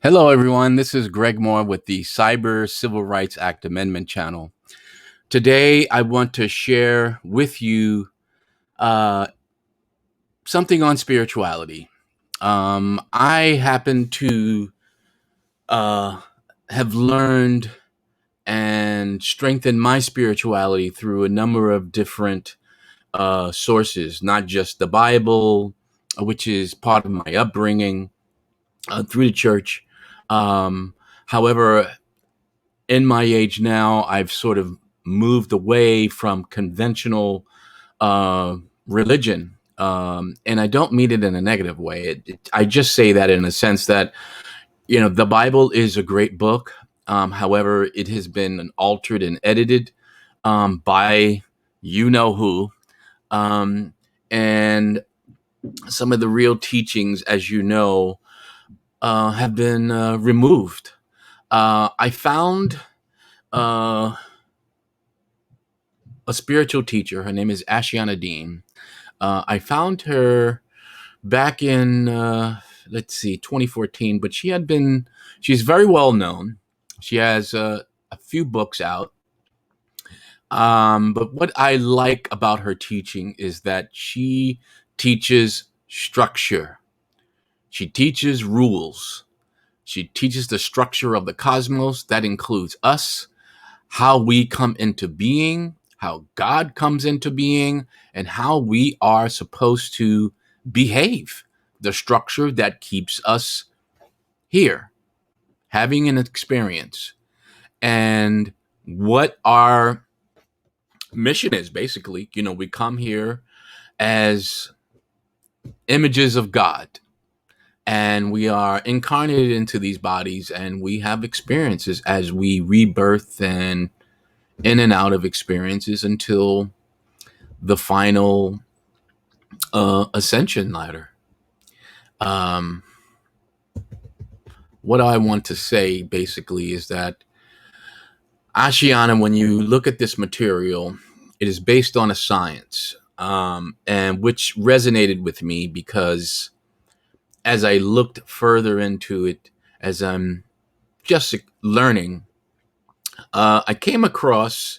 Hello, everyone. This is Greg Moore with the Cyber Civil Rights Act Amendment channel. Today, I want to share with you uh, something on spirituality. I happen to uh, have learned and strengthened my spirituality through a number of different sources, not just the Bible, which is part of my upbringing through the church. Um, However, in my age now, I've sort of moved away from conventional uh, religion. And I don't mean it in a negative way. I just say that in a sense that, the Bible is a great book. However, it has been altered and edited by you know who. Um, and some of the real teachings, as you know, have been removed. I found uh, a spiritual teacher. Her name is Ashayana Deane. I found her back in, let's see, 2014, but she's very well known. She has a few books out. But what I like about her teaching is that she teaches structure, she teaches rules, she teaches the structure of the cosmos. That includes us, how we come into being, how God comes into being, and how we are supposed to behave, the structure that keeps us here, having an experience, and what our mission is basically. We come here as images of God, and we are incarnated into these bodies, and we have experiences as we rebirth and in and out of experiences until the final ascension ladder. Um, what I want to say basically is that Ashiana, when you look at this material, it is based on a science, and which resonated with me because as I looked further into it, as I'm just learning, I came across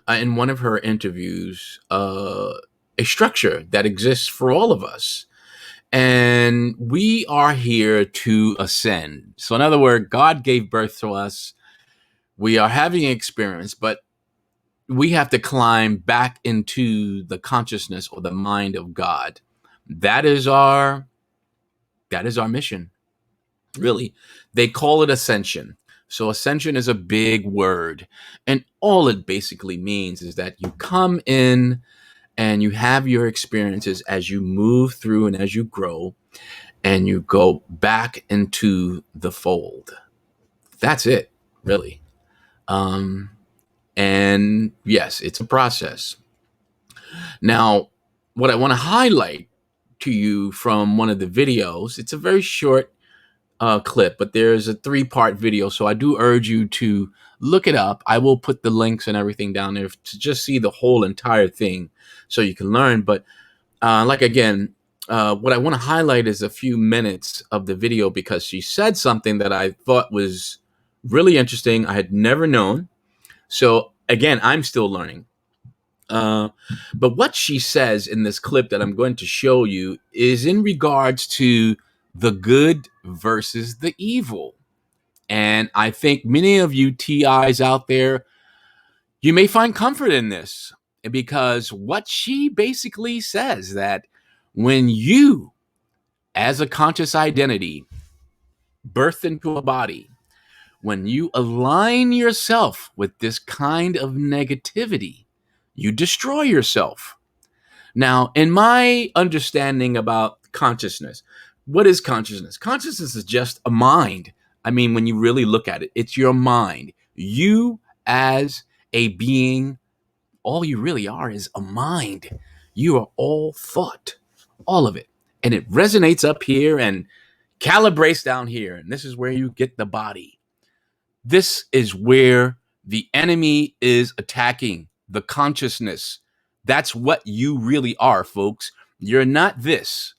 in one of her interviews a structure that exists for all of us. And we are here to ascend. So, in other words, God gave birth to us. We are having an experience, but we have to climb back into the consciousness or the mind of God. That is our mission, really. They call it ascension. So ascension is a big word, and all it basically means is that you come in and you have your experiences as you move through and as you grow, and you go back into the fold. That's it, really. Um, and yes, it's a process. Now, what I want to highlight to you from one of the videos, it's a very short clip, but there's a 3-part video. So I do urge you to look it up. I will put the links and everything down there to just see the whole entire thing so you can learn. But what I want to highlight is a few minutes of the video because she said something that I thought was really interesting. I had never known. So again, I'm still learning. But what she says in this clip that I'm going to show you is in regards to the good versus the evil. And I think many of you TIs out there, you may find comfort in this because what she basically says that when you, as a conscious identity, birth into a body, when you align yourself with this kind of negativity, you destroy yourself. Now, in my understanding about consciousness, what is consciousness? Consciousness is just a mind. I mean, when you really look at it, it's your mind. You, as a being, all you really are is a mind. You are all thought, all of it. And it resonates up here and calibrates down here. And this is where you get the body. This is where the enemy is attacking the consciousness. That's what you really are, folks. You're not this.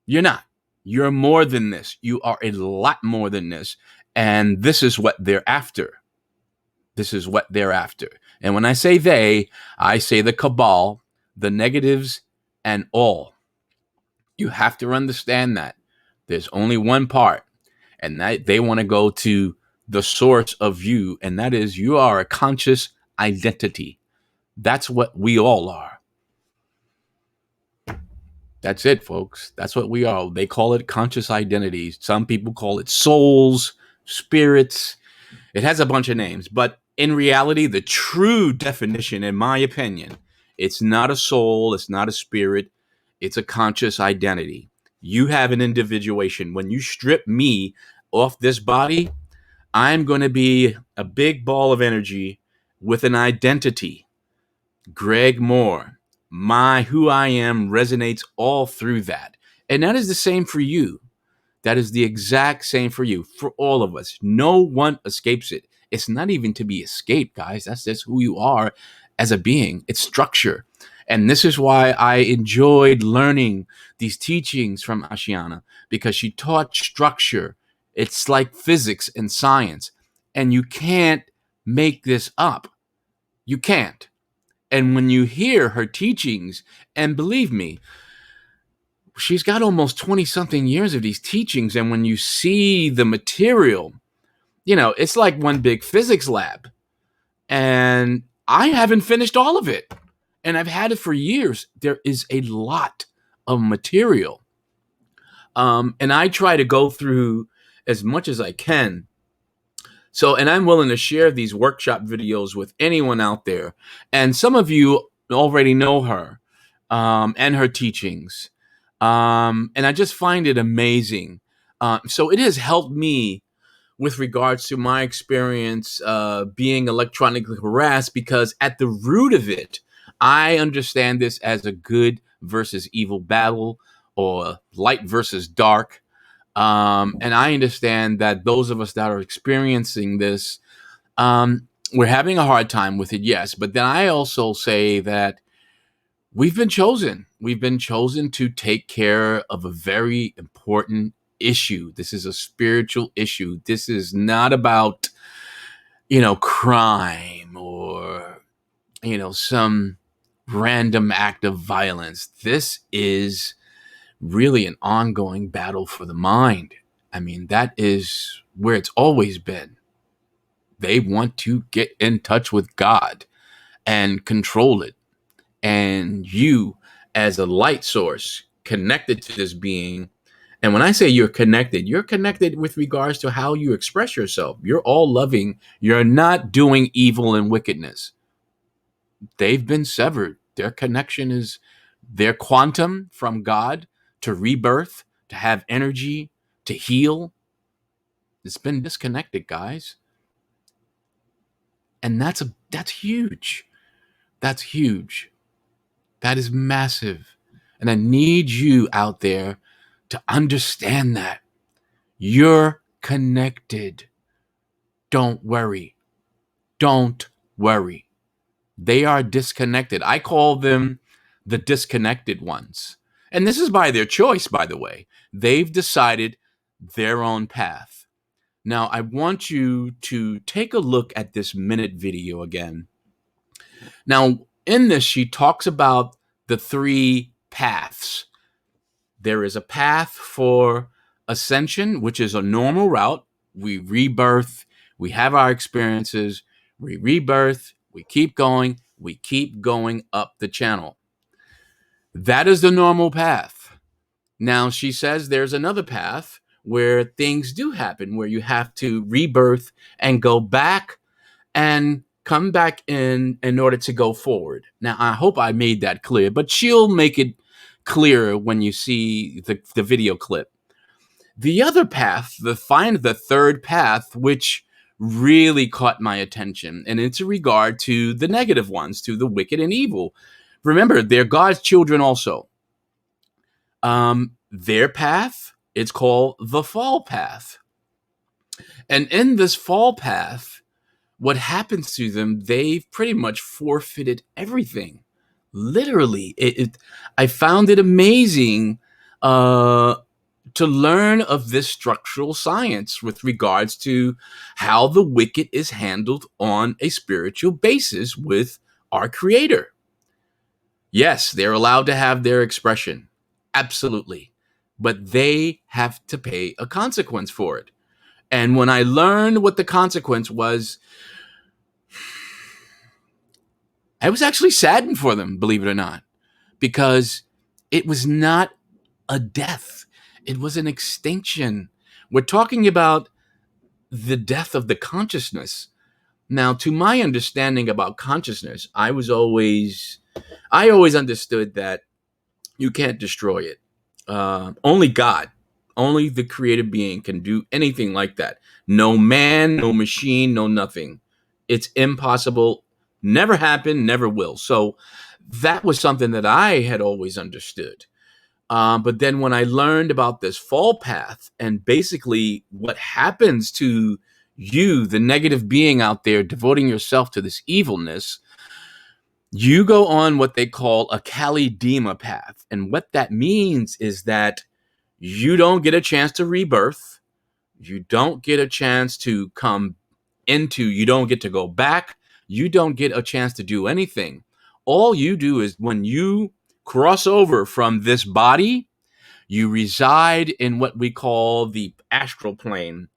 You're not. You're more than this. You are a lot more than this. And this is what they're after. This is what they're after. And when I say they, I say the cabal, the negatives, and all. You have to understand that there's only one part, and that they want to go to the source of you, and that is you are a conscious identity. That's what we all are. That's it, folks. That's what we are. They call it conscious identities. Some people call it souls, spirits. It has a bunch of names, but in reality, the true definition, in my opinion, it's not a soul, it's not a spirit, it's a conscious identity. You have an individuation. When you strip me off this body, I'm going to be a big ball of energy with an identity. Greg Moore, who I am resonates all through that. And that is the same for you. That is the exact same for you, for all of us. No one escapes it. It's not even to be escaped, guys. That's just who you are as a being. It's structure. And this is why I enjoyed learning these teachings from Ashayana, because she taught structure. It's like physics and science. And you can't make this up. You can't. And when you hear her teachings, and believe me, she's got almost 20 something years of these teachings. And when you see the material, it's like one big physics lab. And I haven't finished all of it. And I've had it for years. There is a lot of material. And I try to go through as much as I can. So, and I'm willing to share these workshop videos with anyone out there. And some of you already know her and her teachings. And I just find it amazing. So it has helped me with regards to my experience being electronically harassed, because at the root of it, I understand this as a good versus evil battle, or light versus dark. And I understand that those of us that are experiencing this, we're having a hard time with it, yes. But then I also say that we've been chosen. We've been chosen to take care of a very important issue. This is a spiritual issue. This is not about, crime or, some random act of violence. This is really an ongoing battle for the mind. I mean, that is where it's always been. They want to get in touch with God and control it. And you, as a light source connected to this being, and when I say you're connected with regards to how you express yourself. You're all loving. You're not doing evil and wickedness. They've been severed. Their connection is their quantum from God to rebirth, to have energy, to heal. It's been disconnected, guys. And that's huge. That's huge. That is massive. And I need you out there to understand that. You're connected. Don't worry. Don't worry. They are disconnected. I call them the disconnected ones. And this is by their choice, by the way. They've decided their own path. Now, I want you to take a look at this minute video again. Now, in this, she talks about the 3 paths. There is a path for ascension, which is a normal route. We rebirth, we have our experiences, we rebirth, we keep going up the channel. That is the normal path. Now, she says there's another path where things do happen, where you have to rebirth and go back and come back in order to go forward. Now, I hope I made that clear, but she'll make it clearer when you see the video clip. The other path, the 3rd path, which really caught my attention, and it's in regard to the negative ones, to the wicked and evil. Remember, they're God's children also. Their path, it's called the fall path. And in this fall path, what happens to them, they've pretty much forfeited everything. Literally. I found it amazing to learn of this structural science with regards to how the wicked is handled on a spiritual basis with our Creator. Yes, they're allowed to have their expression. Absolutely. But they have to pay a consequence for it. And when I learned what the consequence was, I was actually saddened for them, believe it or not, because it was not a death, it was an extinction. We're talking about the death of the consciousness. Now, to my understanding about consciousness, I always understood that you can't destroy it. Only God, only the creative being can do anything like that. No man, no machine, no nothing. It's impossible. Never happened, never will. So that was something that I had always understood. But then when I learned about this fall path and basically what happens to you, the negative being out there devoting yourself to this evilness, you go on what they call a Kali Dima path. And what that means is that you don't get a chance to rebirth. You don't get a chance to come into, you don't get to go back. You don't get a chance to do anything. All you do is when you cross over from this body, you reside in what we call the astral plane,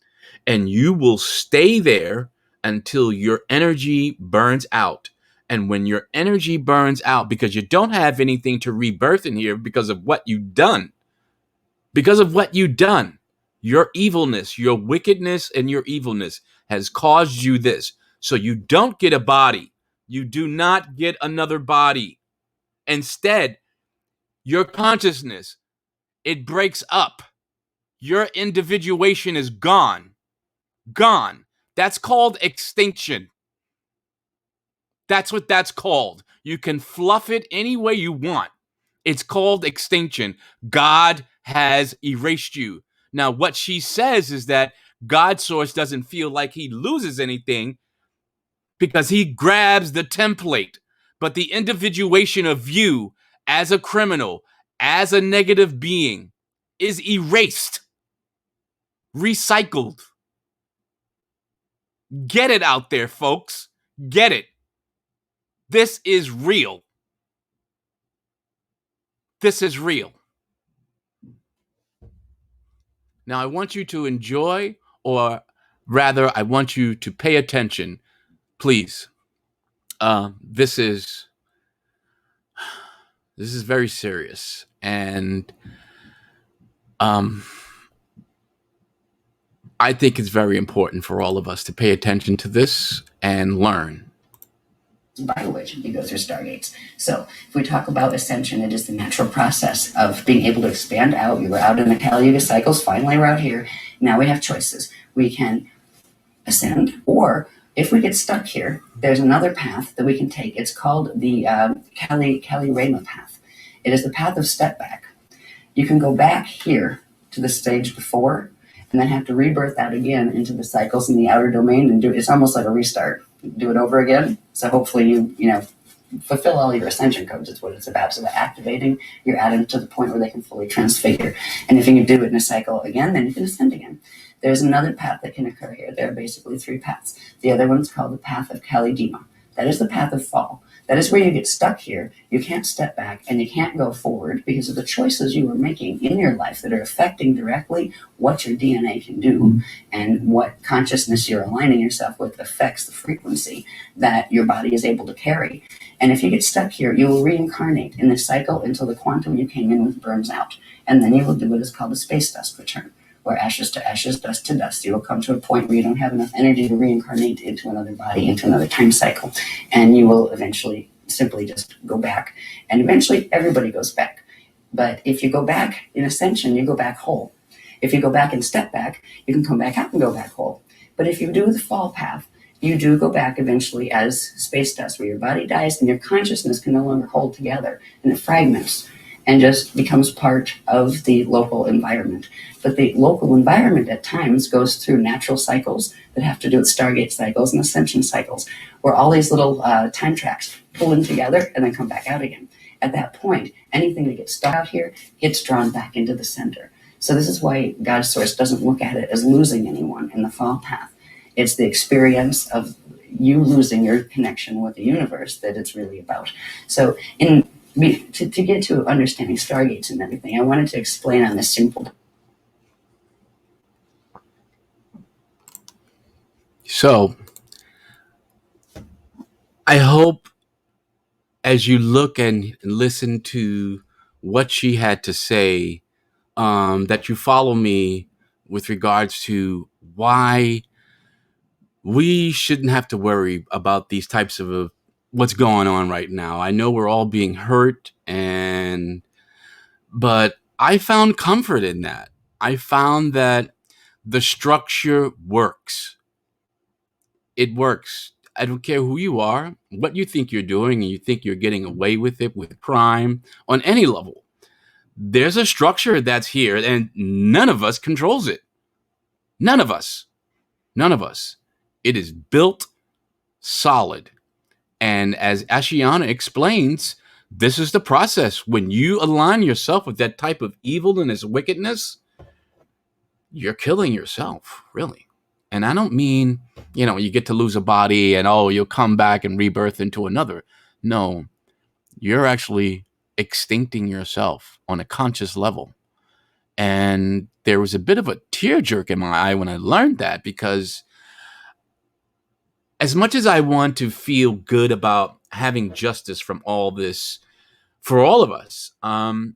and you will stay there until your energy burns out. And when your energy burns out, because you don't have anything to rebirth in here because of what you've done, your evilness, your wickedness, and your evilness has caused you this. So you don't get a body. You do not get another body. Instead, your consciousness, it breaks up. Your individuation is gone. Gone. That's called extinction. That's what that's called. You can fluff it any way you want. It's called extinction. God has erased you. Now, what she says is that God source doesn't feel like he loses anything because he grabs the template. But the individuation of you as a criminal, as a negative being, is erased, recycled. Get it out there, folks. Get it. This is real. This is real. Now, I want you to enjoy, or rather, I want you to pay attention, please. This is very serious, and I think it's very important for all of us to pay attention to this and learn. By which you go through stargates. So if we talk about ascension, it is the natural process of being able to expand out. We were out in the Kali Yuga cycles, finally we're out here. Now we have choices. We can ascend, or if we get stuck here, there's another path that we can take. It's called the Kali Rama path. It is the path of step back. You can go back here to the stage before and then have to rebirth out again into the cycles in the outer domain and do it's almost like a restart. Do it over again. So hopefully you fulfill all your ascension codes. It's what it's about. So by activating your atom to the point where they can fully transfigure. And if you can do it in a cycle again, then you can ascend again. There's another path that can occur here. There are basically three paths. The other one is called the path of Kali Dima. That is the path of fall. That is where you get stuck here. You can't step back and you can't go forward because of the choices you are making in your life that are affecting directly what your DNA can do and what consciousness you're aligning yourself with affects the frequency that your body is able to carry. And if you get stuck here, you will reincarnate in this cycle until the quantum you came in with burns out. And then you will do what is called a space dust return, where ashes to ashes, dust to dust. You will come to a point where you don't have enough energy to reincarnate into another body, into another time cycle. And you will eventually simply just go back. And eventually everybody goes back. But if you go back in ascension, you go back whole. If you go back and step back, you can come back out and go back whole. But if you do the fall path, you do go back eventually as space dust, where your body dies and your consciousness can no longer hold together and it fragments and just becomes part of the local environment. But the local environment at times goes through natural cycles that have to do with stargate cycles and ascension cycles, where all these little time tracks pull in together and then come back out again. At that point, anything that gets stuck out here gets drawn back into the center. So this is why God's source doesn't look at it as losing anyone in the fall path. It's the experience of you losing your connection with the universe that it's really about. So to get to understanding stargates and everything, I wanted to explain on this simple. So I hope as you look and listen to what she had to say, that you follow me with regards to why we shouldn't have to worry about these types of what's going on right now. I know we're all being hurt, but I found comfort in that. I found that the structure works. It works. I don't care who you are, what you think you're doing, and you think you're getting away with it with crime on any level. There's a structure that's here, and none of us controls it. None of us. None of us. It is built solid. And as Ashayana explains, this is the process. When you align yourself with that type of evilness, wickedness, you're killing yourself, really. And I don't mean, you get to lose a body and, you'll come back and rebirth into another. No, you're actually extincting yourself on a conscious level. And there was a bit of a tear jerk in my eye when I learned that, because as much as I want to feel good about having justice from all this for all of us, I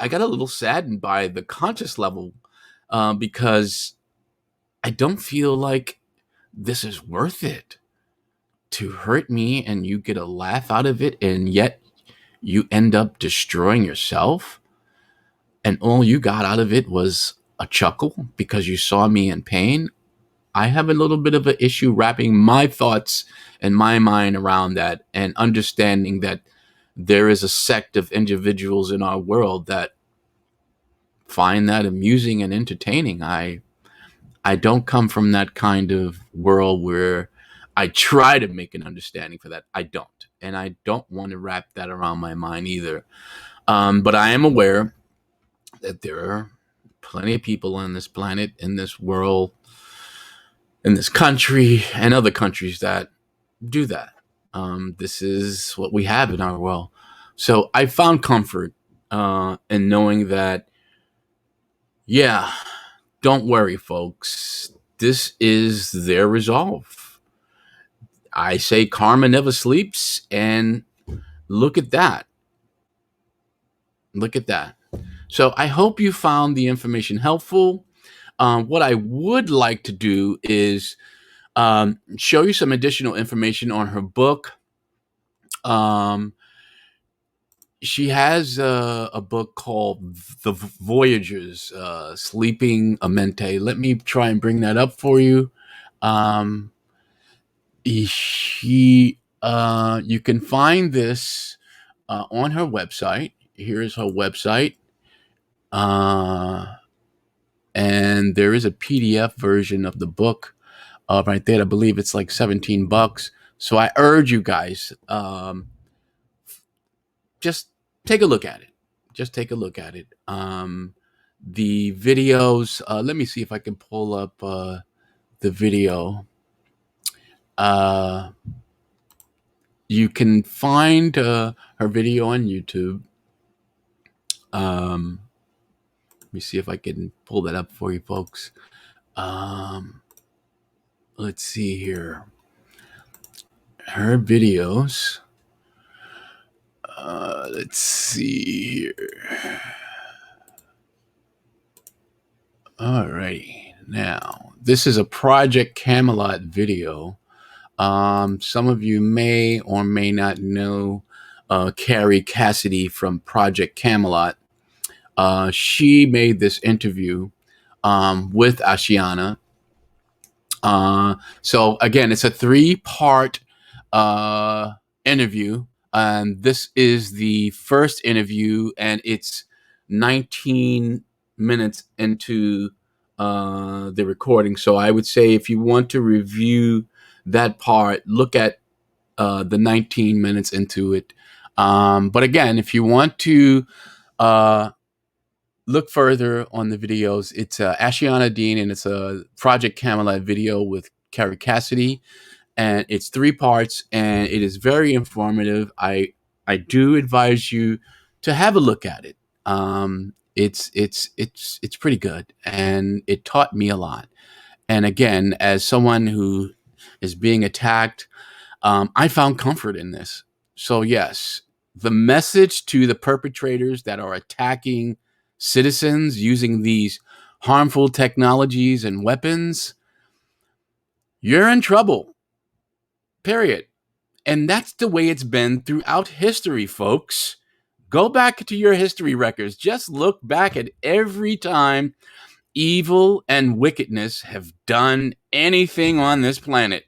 got a little saddened by the conscious level, because I don't feel like this is worth it to hurt me and you get a laugh out of it, and yet you end up destroying yourself. And all you got out of it was a chuckle because you saw me in pain. I have a little bit of an issue wrapping my thoughts and my mind around that, and understanding that there is a sect of individuals in our world that find that amusing and entertaining. I don't come from that kind of world where I try to make an understanding for that. I don't. And I don't want to wrap that around my mind either. But I am aware that there are plenty of people on this planet, in this world, in this country, and other countries that do that. This is what we have in our world. So I found comfort in knowing that, yeah, don't worry, folks. This is their resolve. I say karma never sleeps, and look at that. Look at that. So I hope you found the information helpful. What I would like to do is show you some additional information on her book. She has a book called The Voyagers, Sleeping Amente. Let me try and bring that up for you. You can find this on her website. Here's her website. And there is a PDF version of the book right there. I believe it's like $17. So I urge you guys, just take a look at it. Just take a look at it. The videos, let me see if I can pull up the video. You can find her video on YouTube. Let me see if I can pull that up for you folks. Let's see here. Her videos. Let's see here. Alrighty. Now, this is a Project Camelot video. Some of you may or may not know Carrie Cassidy from Project Camelot. She made this interview with Ashayana. So again, it's a 3-part interview. This is the first interview, and it's 19 minutes into the recording. So I would say if you want to review that part, look at the 19 minutes into it. But again, if you want to look further on the videos. It's Ashayana Deane, and it's a Project Camelot video with Carrie Cassidy, and it's 3 parts, and it is very informative. I do advise you to have a look at it. It's pretty good, and it taught me a lot. And again, as someone who is being attacked, I found comfort in this. So yes, the message to the perpetrators that are attacking citizens using these harmful technologies and weapons, you're in trouble. Period. And that's the way it's been throughout history, folks. Go back to your history records. Just look back at every time evil and wickedness have done anything on this planet.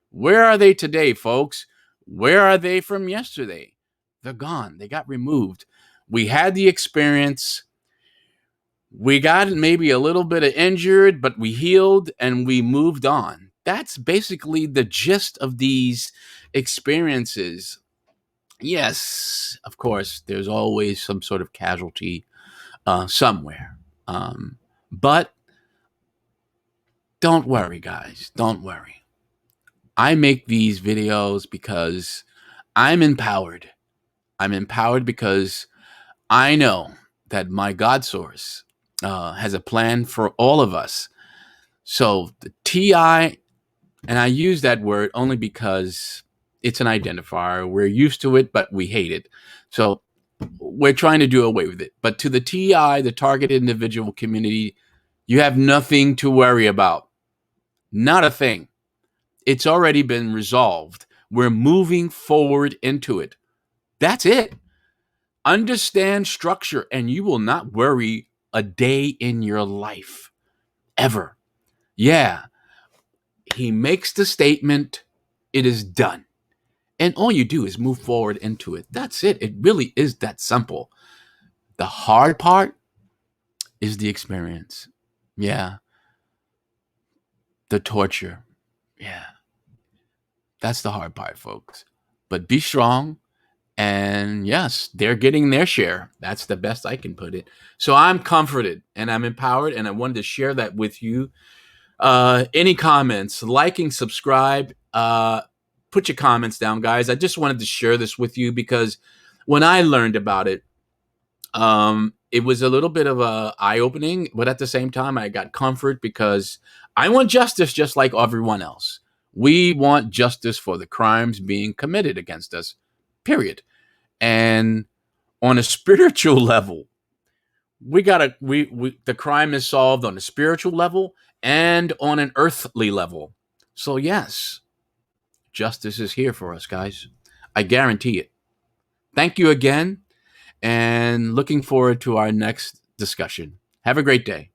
Where are they today, folks? Where are they from yesterday? They're gone. They got removed. We had the experience. We got maybe a little bit of injured, but we healed and we moved on. That's basically the gist of these experiences. Yes, of course, there's always some sort of casualty somewhere. But don't worry, guys. Don't worry. I make these videos because I'm empowered. I'm empowered because I know that my God source has a plan for all of us. So the TI, and I use that word only because it's an identifier. We're used to it, but we hate it. So we're trying to do away with it. But to the TI, the target individual community, you have nothing to worry about. Not a thing. It's already been resolved. We're moving forward into it. That's it. Understand structure, and you will not worry a day in your life. Ever. Yeah. He makes the statement, it is done. And all you do is move forward into it. That's it. It really is that simple. The hard part is the experience. Yeah. The torture. Yeah. That's the hard part, folks. But be strong. And yes, they're getting their share. That's the best I can put it. So I'm comforted and I'm empowered, and I wanted to share that with you. Any comments, liking, subscribe, put your comments down, guys. I just wanted to share this with you because when I learned about it, it was a little bit of a eye-opening, but at the same time, I got comfort because I want justice just like everyone else. We want justice for the crimes being committed against us, period. And on a spiritual level, we the crime is solved on a spiritual level and on an earthly level. So yes, justice is here for us, guys. I guarantee it. Thank you again, and looking forward to our next discussion. Have a great day.